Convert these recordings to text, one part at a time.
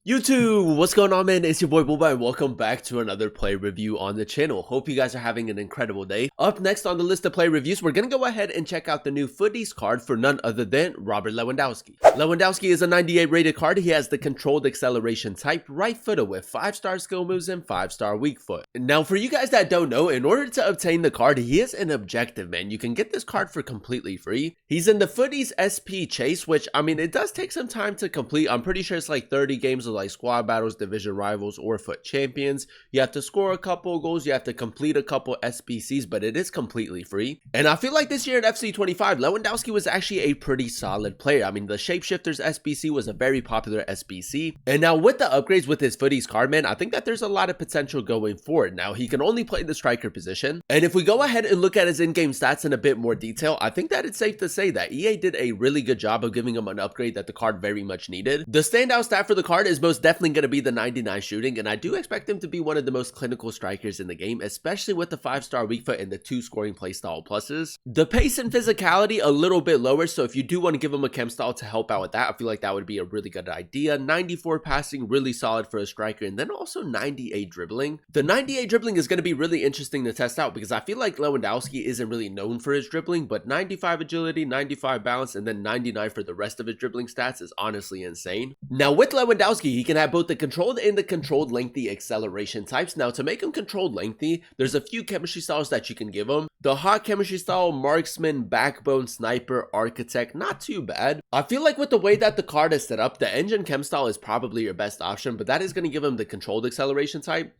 YouTube, what's going on, man? It's your boy Boba and welcome back to another play review on the channel. Hope you guys are having an incredible day. Up next on the list of play reviews, we're gonna go ahead and check out the new Futties card for none other than Robert Lewandowski. Lewandowski is a 98 rated card. He has the controlled acceleration type, right footer with 5-star skill moves and 5-star weak foot. Now, for you guys that don't know, in order to obtain the card, he is an objective, man. You can get this card for completely free. He's in the Futties SP Chase, which, I mean, it does take some time to complete. I'm pretty sure it's like 30 games of like squad battles, division rivals, or FUT champions. You have to score a couple goals, you have to complete a couple SBCs, but it is completely free. And I feel like this year in FC 25, Lewandowski was actually a pretty solid player. I mean, the Shapeshifters SBC was a very popular SBC. And now with the upgrades with his Futties card, man, I think that there's a lot of potential going forward. Now, he can only play the striker position. And if we go ahead and look at his in-game stats in a bit more detail, I think that it's safe to say that EA did a really good job of giving him an upgrade that the card very much needed. The standout stat for the card is most definitely going to be the 99 shooting, and I do expect him to be one of the most clinical strikers in the game, especially with the 5-star weak foot and the 2 scoring playstyle pluses. The pace and physicality a little bit lower, so if you do want to give him a chem style to help out with that, I feel like that would be a really good idea. 94 passing, really solid for a striker, and then also 98 dribbling. The 98 dribbling is going to be really interesting to test out because I feel like Lewandowski isn't really known for his dribbling, but 95 agility, 95 balance, and then 99 for the rest of his dribbling stats is honestly insane. Now with Lewandowski, he can have both the controlled and the controlled lengthy acceleration types. Now to make him controlled lengthy, there's a few chemistry styles that you can give him. The hot chemistry style, marksman, backbone, sniper, architect, not too bad. I feel like with the way that the card is set up, the engine chem style is probably your best option, but that is going to give him the controlled acceleration type.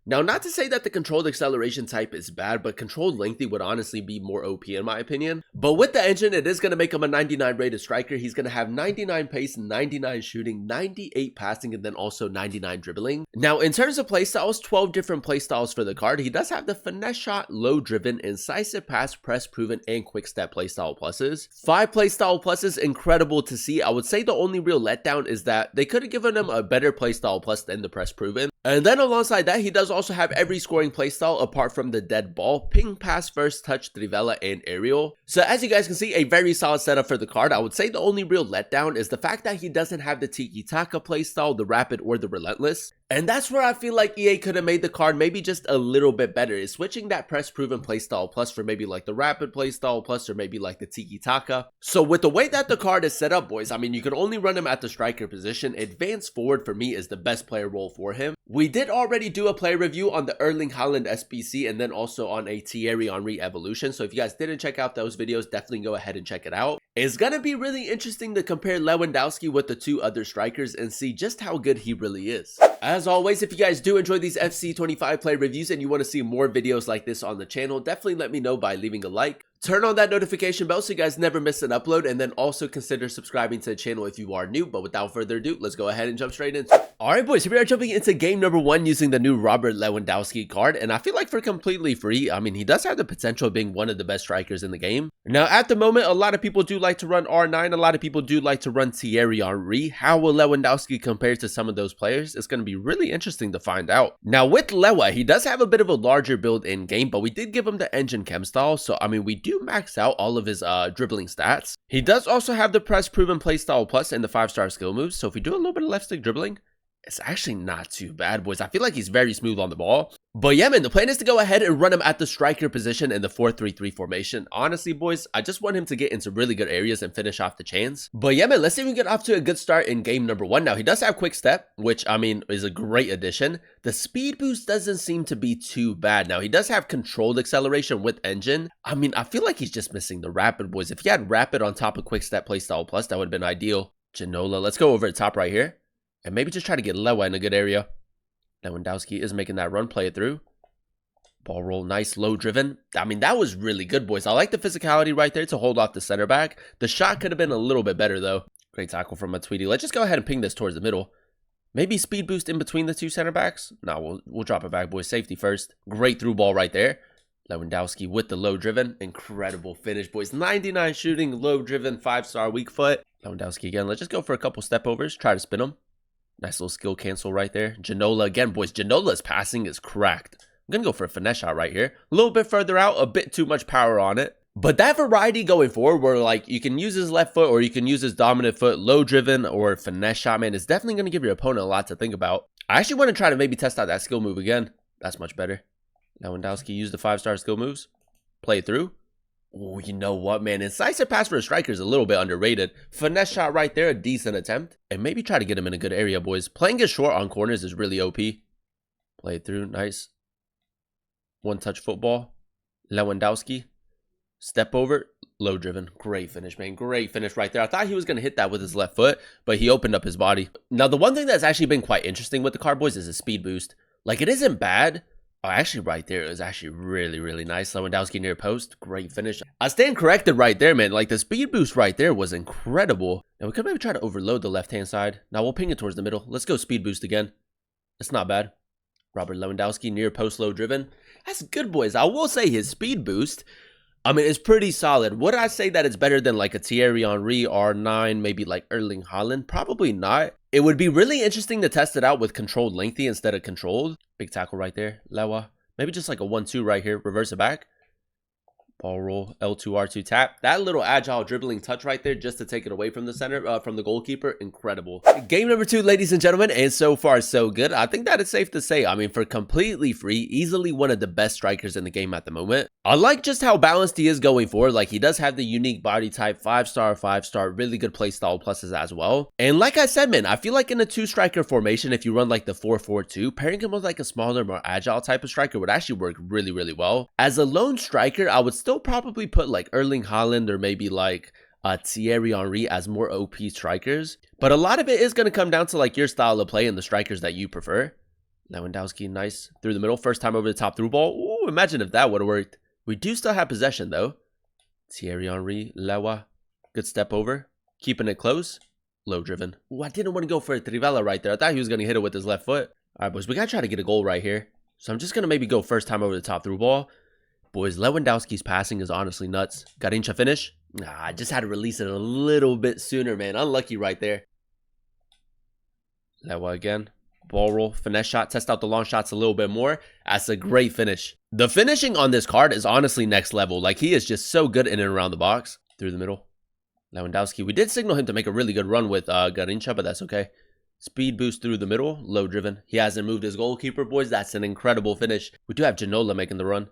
Now, not to say that the controlled acceleration type is bad, but controlled lengthy would honestly be more OP in my opinion. But with the engine, it is going to make him a 99 rated striker. He's going to have 99 pace, 99 shooting, 98 passing, and then also 99 dribbling. Now, in terms of playstyles, 12 different playstyles for the card. He does have the finesse shot, low driven, incisive pass, press proven, and quick step playstyle pluses. 5 playstyle pluses, incredible to see. I would say the only real letdown is that they could have given him a better playstyle plus than the press proven. And then alongside that, he does also have every scoring playstyle apart from the dead ball, ping, pass, first touch, trivela, and aerial. So as you guys can see, a very solid setup for the card. I would say the only real letdown is the fact that he doesn't have the tiki-taka playstyle, the rapid, or the relentless. And that's where I feel like EA could have made the card maybe just a little bit better, is switching that press proven playstyle plus for maybe like the rapid playstyle plus or maybe like the tiki-taka. So with the way that the card is set up, boys, I mean, you can only run him at the striker position. Advanced forward for me is the best player role for him. We did already do a play review on the Erling Haaland SBC and then also on a Thierry Henry evolution. So if you guys didn't check out those videos, definitely go ahead and check it out. It's gonna be really interesting to compare Lewandowski with the 2 other strikers and see just how good he really is. As always, if you guys do enjoy these FC 25 play reviews and you want to see more videos like this on the channel, definitely let me know by leaving a like. Turn on that notification bell so you guys never miss an upload, and then also consider subscribing to the channel if you are new. But without further ado, let's go ahead and jump straight into it. Alright boys, here we are jumping into game number 1 using the new Robert Lewandowski card, and I feel like for completely free, I mean, he does have the potential of being one of the best strikers in the game. Now at the moment, a lot of people do like to run R9, a lot of people do like to run Thierry Henry. How will Lewandowski compare to some of those players? It's going to be really interesting to find out. Now with Lewa, he does have a bit of a larger build in game, but we did give him the engine chem style, so I mean, we do max out all of his dribbling stats. He does also have the press proven playstyle plus and the 5-star skill moves, so if we do a little bit of left stick dribbling, it's actually not too bad, boys. I feel like he's very smooth on the ball. But yeah, man, the plan is to go ahead and run him at the striker position in the 4-3-3 formation. Honestly, boys, I just want him to get into really good areas and finish off the chains. But yeah, man, let's see if we can get off to a good start in game number 1. Now, he does have quick step, which, I mean, is a great addition. The speed boost doesn't seem to be too bad. Now, he does have controlled acceleration with engine. I mean, I feel like he's just missing the rapid, boys. If he had rapid on top of quick step playstyle plus, that would have been ideal. Ginola, let's go over the top right here. And maybe just try to get Lewa in a good area. Lewandowski is making that run, play it through. Ball roll, nice, low driven. I mean, that was really good, boys. I like the physicality right there to hold off the center back. The shot could have been a little bit better, though. Great tackle from a Tweety. Let's just go ahead and ping this towards the middle. Maybe speed boost in between the 2 center backs. No, we'll drop it back, boys. Safety first. Great through ball right there. Lewandowski with the low driven. Incredible finish, boys. 99 shooting, low driven, 5-star weak foot. Lewandowski again. Let's just go for a couple step overs. Try to spin him. Nice little skill cancel right there. Ginola again, boys. Ginola's passing is cracked. I'm going to go for a finesse shot right here. A little bit further out, a bit too much power on it. But that variety going forward where like you can use his left foot or you can use his dominant foot, low driven or finesse shot, man, is definitely going to give your opponent a lot to think about. I actually want to try to maybe test out that skill move again. That's much better. Lewandowski used the 5-star skill moves. Play through. Oh, you know what, man? Incisive pass for a striker is a little bit underrated. Finesse shot right there, a decent attempt. And maybe try to get him in a good area, boys. Playing it short on corners is really OP. Play through, nice. One-touch football. Lewandowski. Step over, low driven. Great finish, man. Great finish right there. I thought he was going to hit that with his left foot, but he opened up his body. Now, the one thing that's actually been quite interesting with the card, boys, is a speed boost. Like, it isn't bad. Oh, actually, right there is actually really, really nice. Lewandowski near post. Great finish. I stand corrected right there, man. Like, the speed boost right there was incredible. Now, we could maybe try to overload the left-hand side. Now, we'll ping it towards the middle. Let's go speed boost again. It's not bad. Robert Lewandowski near post, low driven. That's good, boys. I will say his speed boost, I mean, it's pretty solid. Would I say that it's better than like a Thierry Henry, R9, maybe like Erling Haaland? Probably not. It would be really interesting to test it out with controlled lengthy instead of controlled. Big tackle right there. Lewa. Maybe just like a 1-2 right here. Reverse it back. Ball roll, L2, R2 tap. That little agile dribbling touch right there just to take it away from the center, from the goalkeeper. Incredible. Game number 2, ladies and gentlemen, and so far so good. I think that it's safe to say, I mean, for completely free, easily one of the best strikers in the game at the moment. I like just how balanced he is going forward. Like, he does have the unique body type, 5-star, 5-star, really good playstyle pluses as well. And like I said, man, I feel like in a 2-striker formation, if you run like the 4-4-2, pairing him with like a smaller, more agile type of striker would actually work really, really well. As a lone striker, I would still probably put like Erling Haaland or maybe like Thierry Henry as more OP strikers. But a lot of it is going to come down to like your style of play and the strikers that you prefer. Lewandowski, nice. Through the middle, first time over the top through ball. Ooh, imagine if that would have worked. We do still have possession though. Thierry Henry, Lewa. Good step over. Keeping it close. Low driven. Ooh, I didn't want to go for a Trivela right there. I thought he was going to hit it with his left foot. All right, boys, we got to try to get a goal right here. So I'm just going to maybe go first time over the top through ball. Boys, Lewandowski's passing is honestly nuts. Garincha finish. Nah, I just had to release it a little bit sooner, man. Unlucky right there. Lewa again. Ball roll, finesse shot, test out the long shots a little bit more. That's a great finish. The finishing on this card is honestly next level. Like, he is just so good in and around the box. Through the middle. Lewandowski. We did signal him to make a really good run with Garincha, but that's okay. Speed boost through the middle. Low driven. He hasn't moved his goalkeeper, boys. That's an incredible finish. We do have Ginola making the run.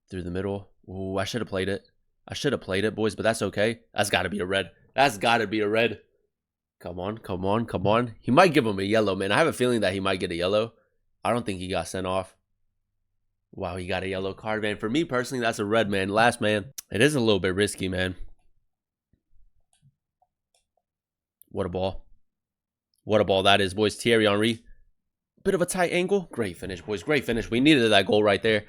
Through the middle. Ooh, I should have played it. I should have played it, boys, but that's okay. That's got to be a red. That's got to be a red. Come on, come on, come on. He might give him a yellow, man. I have a feeling that he might get a yellow. I don't think he got sent off. Wow, he got a yellow card, man. For me personally, that's a red, man. Last man. It is a little bit risky, man. What a ball. What a ball that is, boys. Thierry Henry. Bit of a tight angle. Great finish, boys. Great finish. We needed that goal right there.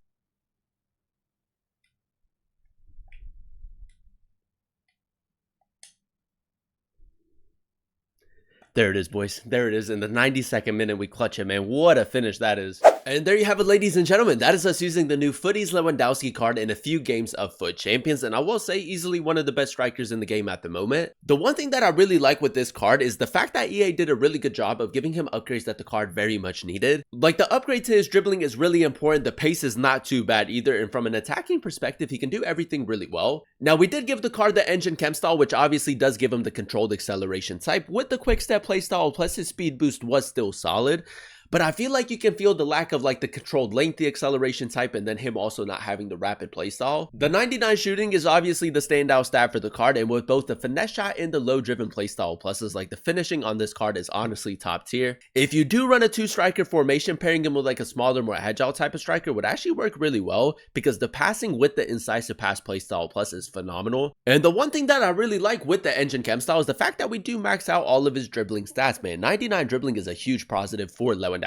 There it is, boys. There it is. In the 92nd minute, we clutch it, man. What a finish that is. And there you have it, ladies and gentlemen. That is us using the new Futties Lewandowski card in a few games of FUT Champions. And I will say, easily one of the best strikers in the game at the moment. The one thing that I really like with this card is the fact that EA did a really good job of giving him upgrades that the card very much needed. Like, the upgrade to his dribbling is really important. The pace is not too bad either. And from an attacking perspective, he can do everything really well. Now, we did give the card the engine chem style, which obviously does give him the controlled acceleration type. With the quick step playstyle, plus his speed boost was still solid. But I feel like you can feel the lack of like the controlled lengthy acceleration type and then him also not having the rapid playstyle. The 99 shooting is obviously the standout stat for the card, and with both the finesse shot and the low driven playstyle pluses, like the finishing on this card is honestly top tier. If you do run a 2-striker formation, pairing him with like a smaller, more agile type of striker would actually work really well because the passing with the incisive pass playstyle plus is phenomenal. And the one thing that I really like with the engine chem style is the fact that we do max out all of his dribbling stats, man. 99 dribbling is a huge positive for Lewandowski.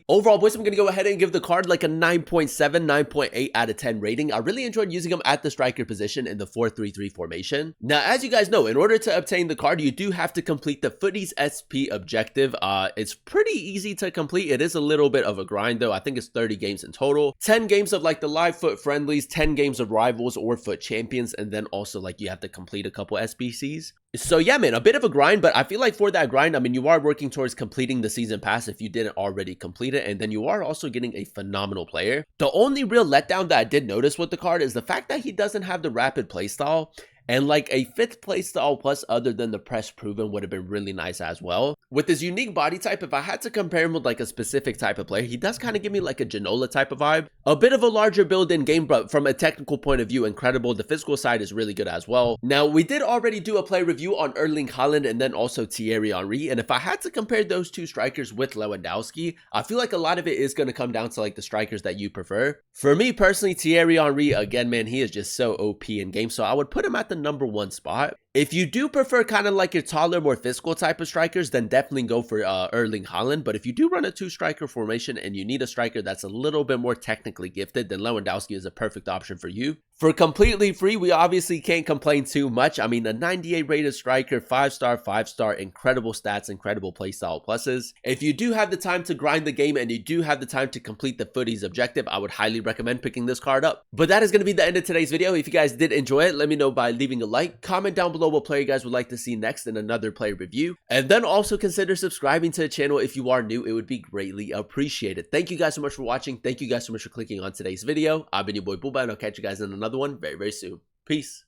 Overall, boys, I'm going to go ahead and give the card like a 9.7, 9.8 out of 10 rating. I really enjoyed using him at the striker position in the 4-3-3 formation. Now, as you guys know, in order to obtain the card, you do have to complete the Futties SP Objective. It's pretty easy to complete. It is a little bit of a grind, though. I think it's 30 games in total. 10 games of like the live FUT friendlies, 10 games of rivals or FUT champions, and then also like you have to complete a couple SBCs. So yeah, man, a bit of a grind, but I feel like for that grind, I mean, you are working towards completing the season pass if you didn't already complete it, and then you are also getting a phenomenal player. The only real letdown that I did notice with the card is the fact that he doesn't have the rapid playstyle. And like a 5th playstyle plus other than the press proven would have been really nice as well. With his unique body type, if I had to compare him with like a specific type of player, he does kind of give me like a Ginola type of vibe. A bit of a larger build in game, but from a technical point of view, incredible. The physical side is really good as well. Now, we did already do a play review on Erling Haaland and then also Thierry Henry. And if I had to compare those two strikers with Lewandowski, I feel like a lot of it is going to come down to like the strikers that you prefer. For me personally, Thierry Henry, again, man, he is just so OP in game. So I would put him at the number 1 spot. If you do prefer kind of like your taller, more physical type of strikers, then definitely go for Erling Haaland. But if you do run a 2-striker formation and you need a striker that's a little bit more technically gifted, then Lewandowski is a perfect option for you. For completely free, we obviously can't complain too much. I mean, a 98 rated striker, 5-star, 5-star, incredible stats, incredible playstyle pluses. If you do have the time to grind the game and you do have the time to complete the Futties Objective, I would highly recommend picking this card up. But that is going to be the end of today's video. If you guys did enjoy it, let me know by leaving a like. Comment down below what player you guys would like to see next in another player review. And then also consider subscribing to the channel if you are new. It would be greatly appreciated. Thank you guys so much for watching. Thank you guys so much for clicking on today's video. I've been your boy Booba, and I'll catch you guys in another one very, very soon. Peace.